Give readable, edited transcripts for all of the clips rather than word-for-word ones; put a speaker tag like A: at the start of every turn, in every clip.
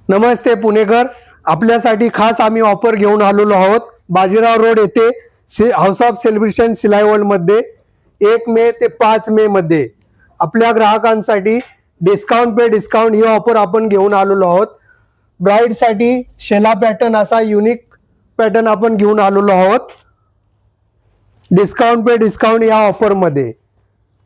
A: नमस्ते पुणेकर, आपल्यासाठी खास आम्ही ऑफर घेऊन आलेलो आहोत. बाजीराव रोड येथे हाऊस ऑफ सेलिब्रेशन सिलाई वर्ल्ड मध्ये 1 मे ते 5 मे मध्ये आपल्या ग्राहकांसाठी डिस्काउंट पे डिस्काउंट ही ऑफर आपण घेऊन आलेलो आहोत. ब्राईडसाठी शेला पॅटर्न असा युनिक पॅटर्न आपण घेऊन आलेलो आहोत. डिस्काउंट पे डिस्काउंट या ऑफर मध्ये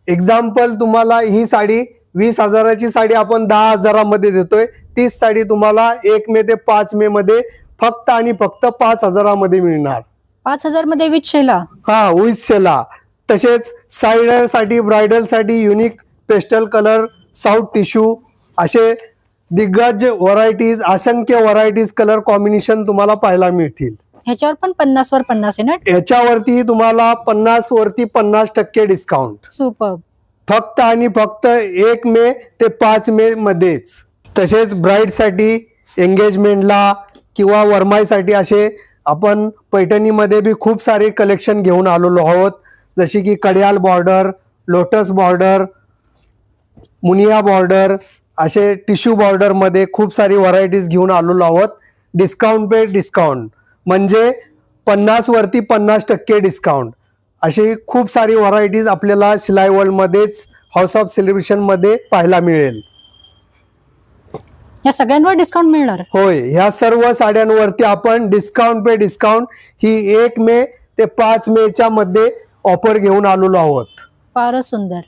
A: एक्झाम्पल तुम्हाला ही साडी 20,000ची साडी आपण 10,000 मध्ये देतोय. तीच साडी तुम्हाला 1 मे ते 5 मे मध्ये फक्त आणि फक्त 5,000 मध्ये मिळणार.
B: 5,000 मध्ये विथ शेला.
A: हा, विथ शेला. तसेच सायडर साठी ब्रायडल साठी unique pastel colour south tissue असे दिग्गज व्हरायटीज, असंख्य व्हरायटीज कलर कॉम्बिनेशन तुम्हाला पाहायला मिळतील.
B: ह्याच्यावर पण 50 वर 50 आहे ना.
A: याच्यावरती तुम्हाला 50 वरती 50% डिस्काउंट.
B: सुपर.
A: फक्त आणि फक्त 1 मे ते 5 मे मध्येच. तसेच ब्राईडसाठी एंगेजमेंटला किंवा वरमाईसाठी असे आपण पैठणीमध्ये बी खूप सारे कलेक्शन घेऊन आलेलो आहोत. जशी की Kadiyal border, lotus border, Muniya border असे टिश्यू बॉर्डरमध्ये खूप सारी व्हरायटीज घेऊन आलेलो आहोत. डिस्काउंट पे डिस्काउंट म्हणजे 50 वरती 50% डिस्काउंट. अशी खूप सारी व्हरायटीज आपल्याला सिलाई वर्ल्ड मध्येच हाऊस ऑफ सेलिब्रेशन मध्ये पाहायला मिळेल.
B: या सगळ्यांवर डिस्काउंट मिळणार.
A: होय, ह्या सर्व साड्यांवरती आपण डिस्काउंट पे डिस्काउंट ही 1 मे ते 5 मे च्या मध्ये ऑफर घेऊन आलेलो आहोत.
B: फारच सुंदर.